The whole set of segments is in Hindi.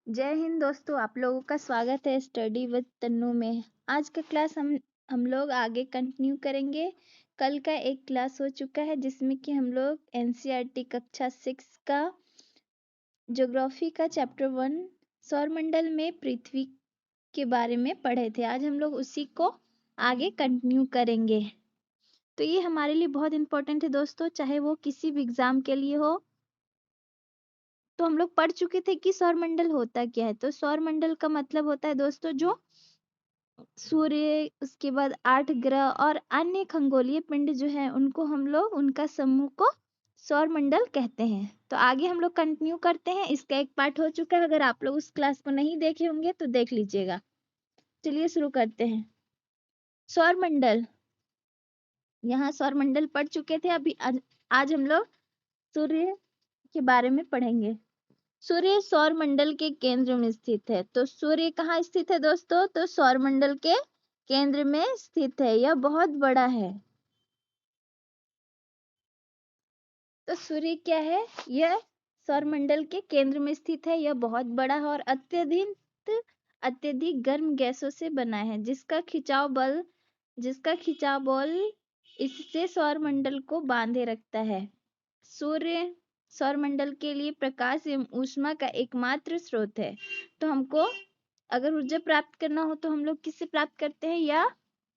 जय हिंद दोस्तों, आप लोगों का स्वागत है स्टडी विद तन्नू में। आज का क्लास हम लोग आगे कंटिन्यू करेंगे। कल का एक क्लास हो चुका है जिसमें कि हम लोग एनसीईआरटी कक्षा 6 का ज्योग्राफी का चैप्टर 1 सौरमंडल में पृथ्वी के बारे में पढ़े थे। आज हम लोग उसी को आगे कंटिन्यू करेंगे। तो ये हमारे लिए बहुत इंपॉर्टेंट है दोस्तों, चाहे वो किसी भी एग्जाम के लिए हो। तो हम लोग पढ़ चुके थे कि सौरमंडल होता क्या है। तो सौरमंडल का मतलब होता है दोस्तों जो सूर्य, उसके बाद 8 ग्रह और अन्य खगोलीय पिंड जो है उनको हम लोग उनका समूह को सौरमंडल कहते हैं। तो आगे हम लोग कंटिन्यू करते हैं। इसका एक पार्ट हो चुका है, अगर आप लोग उस क्लास को नहीं देखे होंगे तो देख लीजिएगा। चलिए शुरू करते हैं। सौरमंडल, यहाँ सौरमंडल पढ़ चुके थे। अभी आज हम लोग सूर्य के बारे में पढ़ेंगे। सूर्य सौरमंडल के केंद्र में स्थित है। तो सूर्य कहाँ स्थित है दोस्तों? तो सौरमंडल के केंद्र में स्थित है। यह बहुत बड़ा है। तो सूर्य क्या है? यह सौरमंडल के केंद्र में स्थित है। यह बहुत बड़ा है और अत्यधिक गर्म गैसों से बना है, जिसका खिंचाव बल इससे सौरमंडल को बांधे रखता है। सूर्य सौरमंडल के लिए प्रकाश एवं ऊष्मा का एकमात्र स्रोत है। तो हमको अगर ऊर्जा प्राप्त करना हो तो हम लोग किससे प्राप्त करते हैं? या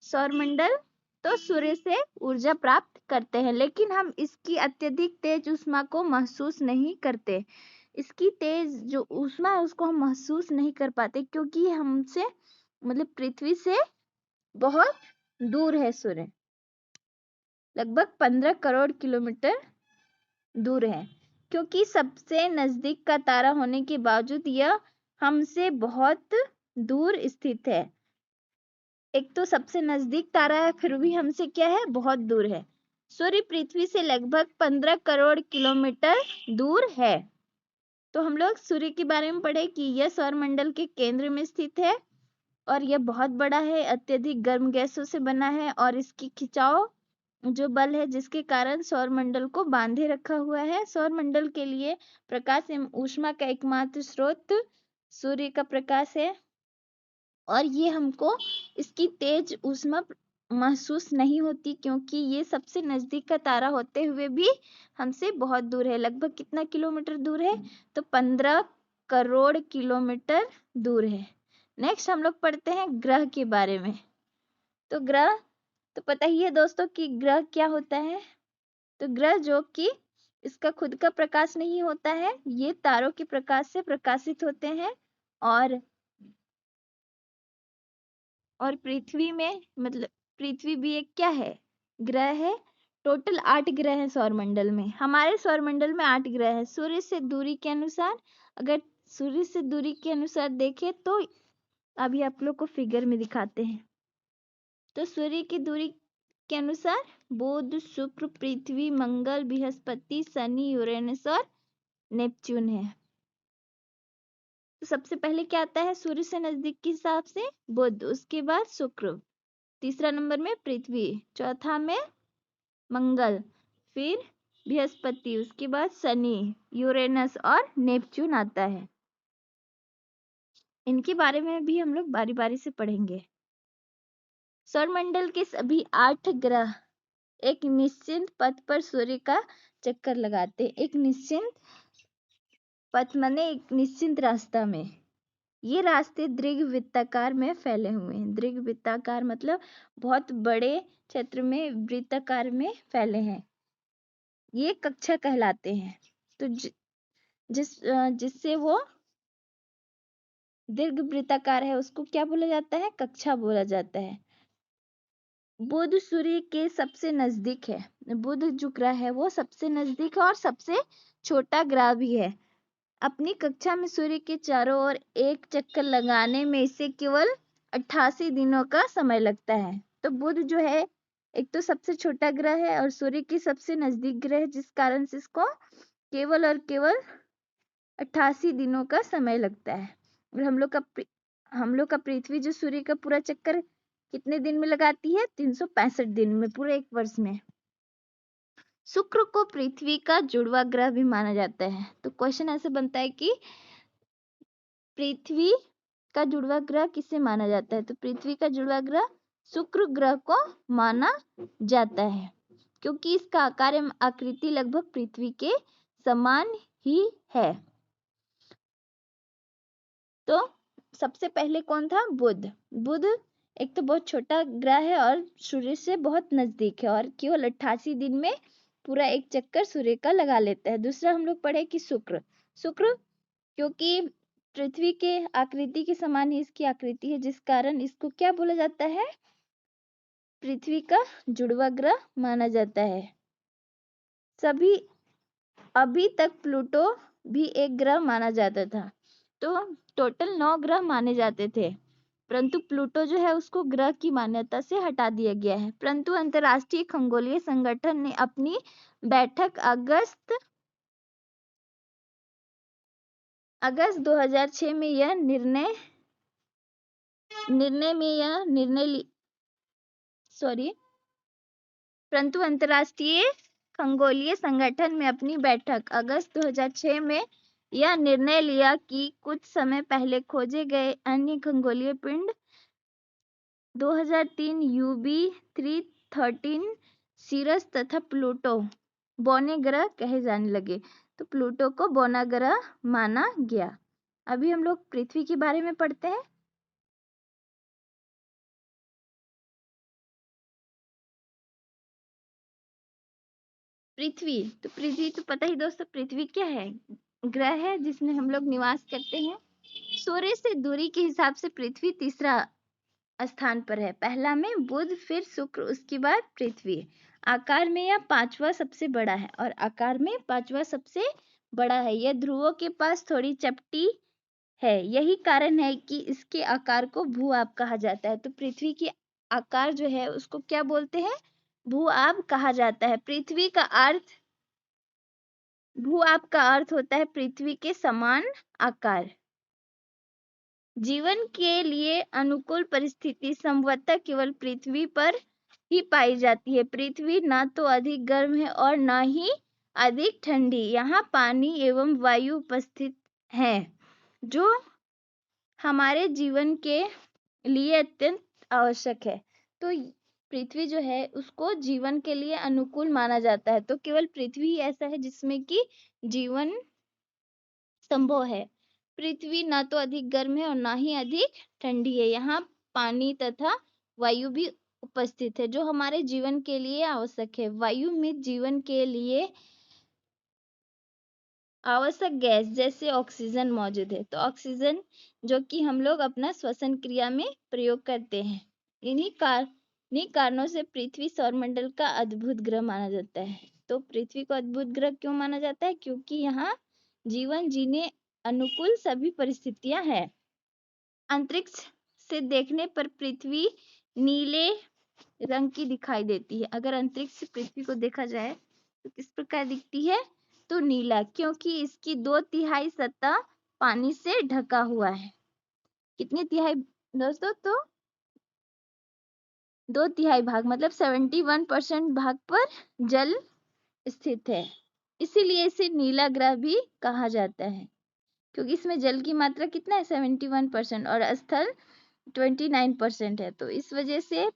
सौरमंडल, तो सूर्य से ऊर्जा प्राप्त करते हैं। लेकिन हम इसकी अत्यधिक तेज ऊष्मा को महसूस नहीं करते। इसकी तेज जो ऊष्मा है उसको हम महसूस नहीं कर पाते, क्योंकि हमसे मतलब पृथ्वी से बहुत दूर है। सूर्य लगभग 15 करोड़ किलोमीटर दूर है। क्योंकि सबसे नजदीक का तारा होने के बावजूद यह हमसे बहुत दूर स्थित है। एक तो सबसे नजदीक तारा है, फिर भी हमसे क्या है? बहुत दूर है। सूर्य पृथ्वी से लगभग 15 करोड़ किलोमीटर दूर है। तो हम लोग सूर्य के बारे में पढ़े कि यह सौरमंडल के केंद्र में स्थित है और यह बहुत बड़ा है, अत्यधिक गर्म गैसों से बना है और इसकी खिंचाव जो बल है जिसके कारण सौरमंडल को बांधे रखा हुआ है। सौरमंडल के लिए प्रकाश एवं ऊष्मा का एकमात्र स्रोत सूर्य का प्रकाश है और ये हमको इसकी तेज ऊष्मा महसूस नहीं होती, क्योंकि ये सबसे नजदीक का तारा होते हुए भी हमसे बहुत दूर है। लगभग कितना किलोमीटर दूर है? तो 15 करोड़ किलोमीटर दूर है। नेक्स्ट हम लोग पढ़ते हैं ग्रह के बारे में। तो ग्रह तो पता ही है दोस्तों कि ग्रह क्या होता है। तो ग्रह जो कि इसका खुद का प्रकाश नहीं होता है, ये तारों के प्रकाश से प्रकाशित होते हैं। और पृथ्वी में मतलब पृथ्वी भी एक क्या है? ग्रह है। टोटल 8 ग्रह हैं सौरमंडल में। हमारे सौरमंडल में 8 ग्रह है। सूर्य से दूरी के अनुसार, अगर सूर्य से दूरी के अनुसार देखें तो अभी आप लोग को फिगर में दिखाते हैं। तो सूर्य की दूरी के अनुसार बुध, शुक्र, पृथ्वी, मंगल, बृहस्पति, शनि, यूरेनस और नेपच्यून है। तो सबसे पहले क्या आता है सूर्य से नजदीक के हिसाब से? बुध, उसके बाद शुक्र, तीसरा नंबर में पृथ्वी, चौथा में मंगल, फिर बृहस्पति, उसके बाद शनि, यूरेनस और नेपच्यून आता है। इनके बारे में भी हम लोग बारी बारी से पढ़ेंगे। सौरमंडल के सभी 8 ग्रह एक निश्चित पथ पर सूर्य का चक्कर लगाते। एक निश्चित पथ माने एक निश्चित रास्ता में। ये रास्ते दीर्घवृत्ताकार में फैले हुए हैं। दीर्घवृत्ताकार मतलब बहुत बड़े क्षेत्र में वृत्ताकार में फैले हैं। ये कक्षा कहलाते हैं। तो जिससे वो दीर्घवृत्ताकार है उसको क्या बोला जाता है? कक्षा बोला जाता है। बुध सूर्य के सबसे नजदीक है। बुध जो ग्रह है वो सबसे नजदीक है और सबसे छोटा ग्रह भी है। अपनी कक्षा में सूर्य के चारों ओर एक चक्कर लगाने में इसे केवल 88 दिनों का समय लगता है। तो बुध जो है एक तो सबसे छोटा ग्रह है और सूर्य के सबसे नजदीक ग्रह है, जिस कारण से इसको केवल और केवल 88 दिनों का समय लगता है। और हम लोग का पृथ्वी जो सूर्य का पूरा चक्कर कितने दिन में लगाती है? 365 दिन में, पूरे एक वर्ष में। शुक्र को पृथ्वी का जुड़वा ग्रह भी माना जाता है। तो क्वेश्चन ऐसे बनता है कि पृथ्वी का जुड़वा ग्रह किसे माना जाता है? तो पृथ्वी का जुड़वा ग्रह शुक्र ग्रह को माना जाता है, क्योंकि इसका आकार एवं आकृति लगभग पृथ्वी के समान ही है। तो सबसे पहले कौन था? बुध। बुध एक तो बहुत छोटा ग्रह है और सूर्य से बहुत नजदीक है और केवल 88 दिन में पूरा एक चक्कर सूर्य का लगा लेता है। दूसरा हम लोग पढ़े कि शुक्र। शुक्र क्योंकि पृथ्वी के आकृति के समान ही इसकी आकृति है, जिस कारण इसको क्या बोला जाता है? पृथ्वी का जुड़वा ग्रह माना जाता है। अभी तक प्लूटो भी एक ग्रह माना जाता था। तो टोटल 9 ग्रह माने जाते थे, परंतु प्लूटो जो है उसको ग्रह की मान्यता से हटा दिया गया है। परंतु अंतरराष्ट्रीय खगोलीय संगठन ने अपनी बैठक अगस्त 2006 में यह निर्णय परंतु अंतरराष्ट्रीय खगोलीय संगठन में अपनी बैठक अगस्त 2006 में यह निर्णय लिया कि कुछ समय पहले खोजे गए अन्य खगोलीय पिंड 2003 यूबी 313 सीरस तथा प्लूटो बौने ग्रह कहे जाने लगे। तो प्लूटो को बौना ग्रह माना गया। अभी हम लोग पृथ्वी के बारे में पढ़ते हैं। पृथ्वी तो पता ही दोस्तों, पृथ्वी क्या है? ग्रह है जिसमें हम लोग निवास करते हैं। सूर्य से दूरी के हिसाब से पृथ्वी तीसरा स्थान पर है। पहला में बुध, फिर शुक्र, उसके बाद पृथ्वी। आकार में यह पांचवा सबसे बड़ा है यह ध्रुवों के पास थोड़ी चपटी है। यही कारण है कि इसके आकार को भू-आब कहा जाता है। तो पृथ्वी की आकार जो है उसको क्या बोलते हैं? भू-आब कहा जाता है। भू-आब का अर्थ होता है पृथ्वी के समान आकार। जीवन के लिए अनुकूल परिस्थिति संभवतः केवल पृथ्वी पर ही पाई जाती है। पृथ्वी ना तो अधिक गर्म है और ना ही अधिक ठंडी। यहाँ पानी एवं वायु उपस्थित है, जो हमारे जीवन के लिए अत्यंत आवश्यक है। तो पृथ्वी जो है उसको जीवन के लिए अनुकूल माना जाता है। तो केवल पृथ्वी ही ऐसा है जिसमें कि जीवन संभव है। पृथ्वी ना तो अधिक गर्म है और ना ही अधिक ठंडी है। यहाँ पानी तथा वायु भी उपस्थित है, जो हमारे जीवन के लिए आवश्यक है। वायु में जीवन के लिए आवश्यक गैस जैसे ऑक्सीजन मौजूद है। तो ऑक्सीजन जो कि हम लोग अपना श्वसन क्रिया में प्रयोग करते हैं। इन्हीं कारणों से पृथ्वी सौरमंडल का अद्भुत ग्रह माना जाता है। तो पृथ्वी को अद्भुत ग्रह क्यों माना जाता है? क्योंकि यहाँ जीवन जीने अनुकूल सभी परिस्थितियां हैं। अंतरिक्ष से देखने पर पृथ्वी नीले रंग की दिखाई देती है। अगर अंतरिक्ष से पृथ्वी को देखा जाए तो किस प्रकार दिखती है? तो नीला, क्योंकि इसकी 2/3 सतह पानी से ढका हुआ है। कितनी तिहाई दोस्तों? तो 2/3 भाग मतलब 71% भाग पर जल स्थित है। इसीलिए इसे नीला ग्रह भी कहा जाता है, क्योंकि इसमें जल की मात्रा कितना है? 71% और स्थल 29% है। तो इस वजह से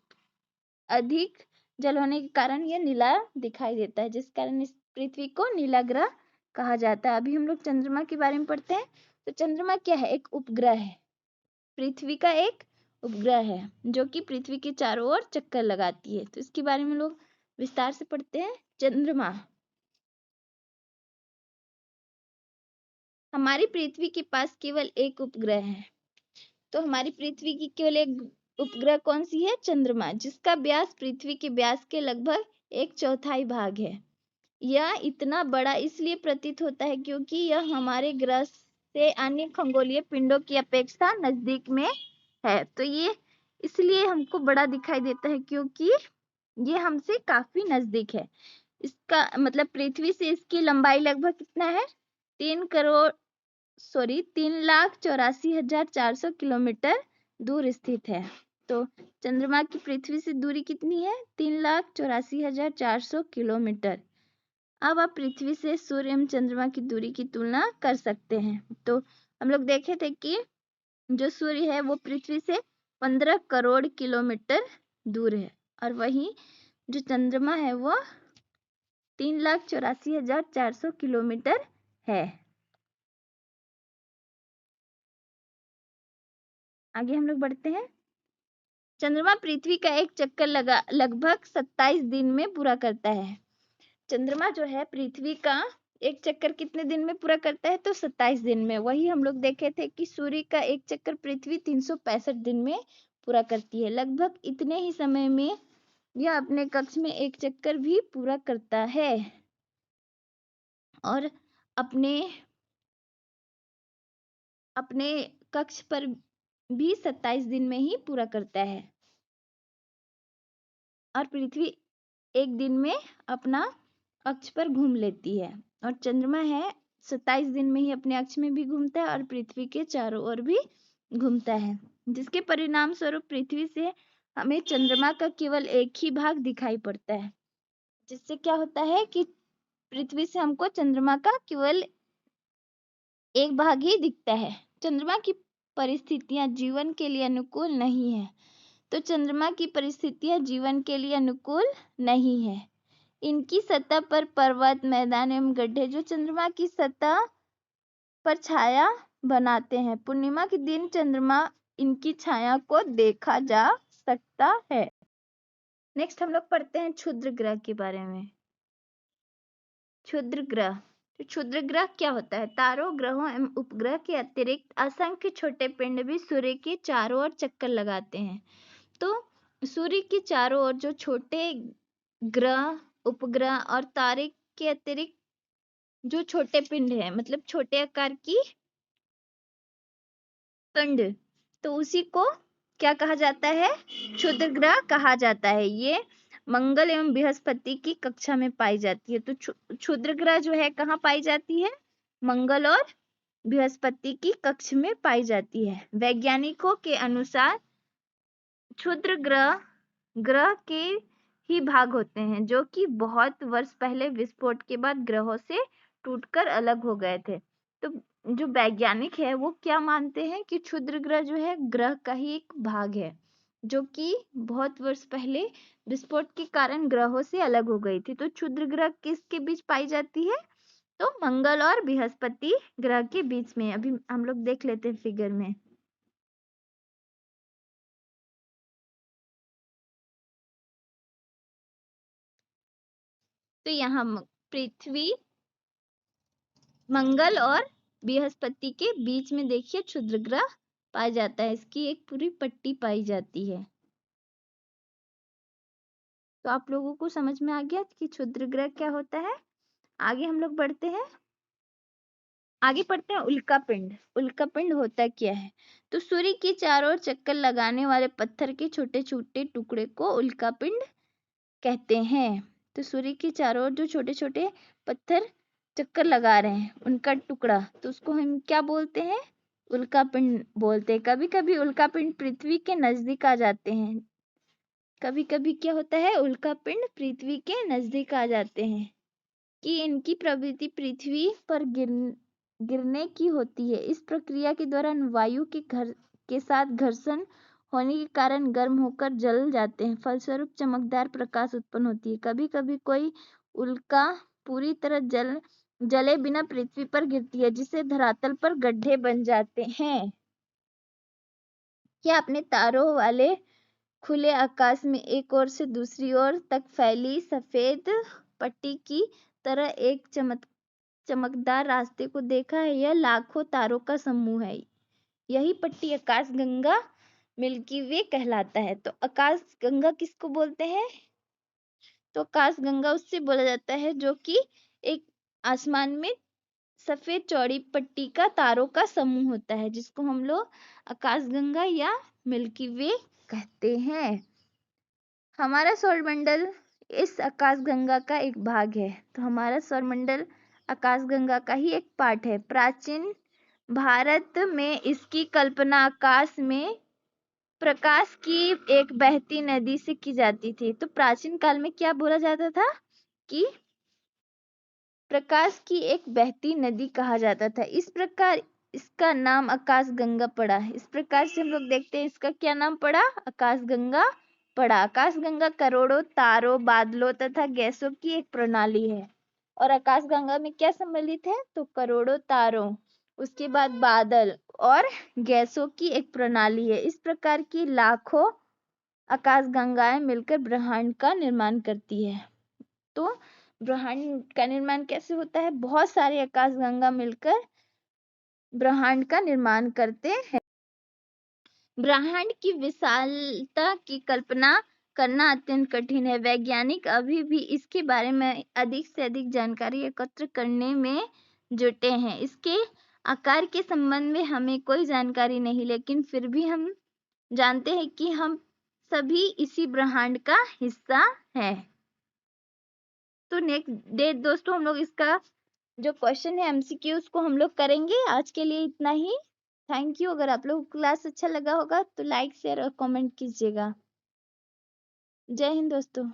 अधिक जल होने के कारण यह नीला दिखाई देता है, जिस कारण इस पृथ्वी को नीला ग्रह कहा जाता है। अभी हम लोग चंद्रमा के बारे में पढ़ते हैं। तो चंद्रमा क्या है? एक उपग्रह है। पृथ्वी का एक उपग्रह है जो कि पृथ्वी के चारों ओर चक्कर लगाती है। तो इसके बारे में लोग विस्तार से पढ़ते हैं। चंद्रमा हमारी पृथ्वी के पास केवल एक उपग्रह है। तो हमारी पृथ्वी की केवल एक उपग्रह कौन सी है? चंद्रमा, जिसका व्यास पृथ्वी के व्यास के लगभग 1/4 भाग है। यह इतना बड़ा इसलिए प्रतीत होता है क्योंकि यह हमारे ग्रह से अन्य खगोलीय पिंडों की अपेक्षा नजदीक में है। तो ये इसलिए हमको बड़ा दिखाई देता है क्योंकि ये हमसे काफी नजदीक है। इसका मतलब पृथ्वी से इसकी लंबाई लगभग कितना है? 3,84,400 किलोमीटर दूर स्थित है। तो चंद्रमा की पृथ्वी से दूरी कितनी है? 3,84,400 किलोमीटर। अब आप पृथ्वी से सूर्य एवं चंद्रमा की दूरी की तुलना कर सकते हैं। तो हम लोग देखे थे कि जो सूर्य है वो पृथ्वी से 15 करोड़ किलोमीटर दूर है, और वहीं जो चंद्रमा है वो 3,84,400 किलोमीटर है। आगे हम लोग बढ़ते हैं। चंद्रमा पृथ्वी का एक चक्कर लगभग 27 दिन में पूरा करता है। चंद्रमा जो है पृथ्वी का एक चक्कर कितने दिन में पूरा करता है? तो 27 दिन में। वही हम लोग देखे थे कि सूर्य का एक चक्कर पृथ्वी 365 दिन में पूरा करती है। लगभग इतने ही समय में यह अपने कक्ष में एक चक्कर भी पूरा करता है और अपने कक्ष पर भी 27 दिन में ही पूरा करता है। और पृथ्वी एक दिन में अपना अक्ष पर घूम लेती है, और चंद्रमा है 27 दिन में ही अपने अक्ष में भी घूमता है और पृथ्वी के चारों ओर भी घूमता है, जिसके परिणाम स्वरूप पृथ्वी से हमें चंद्रमा का केवल एक ही भाग दिखाई पड़ता है। जिससे क्या होता है कि पृथ्वी से हमको चंद्रमा का केवल एक भाग ही दिखता है। चंद्रमा की परिस्थितियां जीवन के लिए अनुकूल नहीं है। तो चंद्रमा की परिस्थितियां जीवन के लिए अनुकूल नहीं है। इनकी सतह पर पर्वत, मैदान एवं गड्ढे जो चंद्रमा की सतह पर छाया बनाते हैं। पूर्णिमा के दिन चंद्रमा इनकी छाया को देखा जा सकता है। नेक्स्ट हम लोग पढ़ते हैं क्षुद्र ग्रह के बारे में। क्षुद्र ग्रह, तो क्षुद्र ग्रह क्या होता है? तारों, ग्रहों एवं उपग्रह के अतिरिक्त असंख्य छोटे पिंड भी सूर्य के चारों ओर चक्कर लगाते हैं। तो सूर्य के चारों ओर जो छोटे ग्रह, उपग्रह और तारे के अतिरिक्त जो छोटे पिंड है, मतलब छोटे आकार की पिंड, तो उसी को क्या कहा जाता है? क्षुद्र ग्रह कहा जाता है। ये मंगल एवं बृहस्पति की कक्षा में पाई जाती है। तो क्षुद्र ग्रह जो है कहाँ पाई जाती है? मंगल और बृहस्पति की कक्ष में पाई जाती है। वैज्ञानिकों के अनुसार क्षुद्र ग्रह के ही भाग होते हैं जो कि बहुत वर्ष पहले विस्फोट के बाद ग्रहों से टूटकर अलग हो गए थे। तो जो वैज्ञानिक है वो क्या मानते हैं कि क्षुद्र ग्रह जो है ग्रह का ही एक भाग है, जो कि बहुत वर्ष पहले विस्फोट के कारण ग्रहों से अलग हो गई थी। तो क्षुद्र ग्रह किसके बीच पाई जाती है? तो मंगल और बृहस्पति ग्रह के बीच में। अभी हम लोग देख लेते हैं फिगर में। तो यहाँ पृथ्वी, मंगल और बृहस्पति के बीच में देखिए क्षुद्र ग्रह पाया जाता है। इसकी एक पूरी पट्टी पाई जाती है। तो आप लोगों को समझ में आ गया कि क्षुद्र ग्रह क्या होता है। आगे हम लोग बढ़ते हैं। आगे पढ़ते हैं उल्कापिंड। उल्कापिंड होता क्या है? तो सूर्य के चारों ओर चक्कर लगाने वाले पत्थर के छोटे छोटे टुकड़े को उल्कापिंड कहते हैं। तो सूर्य के चारों ओर जो छोटे छोटे पत्थर चक्कर लगा रहे हैं उनका टुकड़ा, तो उसको हम क्या बोलते हैं? उल्कापिंड बोलते हैं। कभी कभी उल्कापिंड पृथ्वी के नजदीक आ जाते हैं। कभी कभी क्या होता है? उल्कापिंड पृथ्वी के नजदीक आ जाते हैं कि इनकी प्रवृत्ति पृथ्वी पर गिरने की होती है। इस प्रक्रिया के दौरान वायु के साथ घर्षण होने के कारण गर्म होकर जल जाते हैं। फलस्वरूप चमकदार प्रकाश उत्पन्न होती है। कभी कभी कोई उल्का पूरी तरह जले बिना पृथ्वी पर गिरती है, जिससे धरातल पर गड्ढे बन जाते हैं। क्या अपने तारों वाले खुले आकाश में एक ओर से दूसरी ओर तक फैली सफेद पट्टी की तरह एक चमकदार रास्ते को देखा है? यह लाखों तारों का समूह है। यही पट्टी आकाशगंगा, मिल्की वे कहलाता है। तो आकाशगंगा किसको बोलते हैं? तो आकाशगंगा उससे बोला जाता है जो कि एक आसमान में सफेद चौड़ी पट्टी का तारों का समूह होता है, जिसको हम लोग आकाशगंगा या मिल्की वे कहते हैं। हमारा सौरमंडल इस आकाशगंगा का एक भाग है। तो हमारा सौरमंडल आकाशगंगा का ही एक पार्ट है। प्राचीन भारत में इसकी कल्पना आकाश में प्रकाश की एक बहती नदी से की जाती थी। तो प्राचीन काल में क्या बोला जाता था? कि प्रकाश की एक बहती नदी कहा जाता था। इस प्रकार इसका नाम आकाशगंगा पड़ा। इस प्रकार से हम लोग देखते हैं इसका क्या नाम पड़ा, आकाशगंगा पड़ा। आकाशगंगा करोड़ों तारों, बादलों तथा गैसों की एक प्रणाली है। और आकाशगंगा में क्या सम्मिलित है, तो करोड़ों तारों, उसके बाद बादल और गैसों की एक प्रणाली है। इस प्रकार की लाखों आकाशगंगाएं मिलकर ब्रह्मांड का निर्माण करती है। तो ब्रह्मांड का निर्माण कैसे होता है, बहुत सारी आकाशगंगा मिलकर ब्रह्मांड का निर्माण करते हैं। ब्रह्मांड की विशालता की कल्पना करना अत्यंत कठिन है। वैज्ञानिक अभी भी इसके बारे में अधिक से अधिक जानकारी एकत्र करने में जुटे हैं। इसके आकार के संबंध में हमें कोई जानकारी नहीं, लेकिन फिर भी हम जानते हैं कि हम सभी इसी ब्रह्मांड का हिस्सा हैं। तो नेक्स्ट डे दोस्तों हम लोग इसका जो क्वेश्चन है एमसीक्यू उसको हम लोग करेंगे। आज के लिए इतना ही। Thank you. अगर आप लोग को क्लास अच्छा लगा होगा तो लाइक शेयर और कमेंट कीजिएगा। जय हिंद दोस्तों।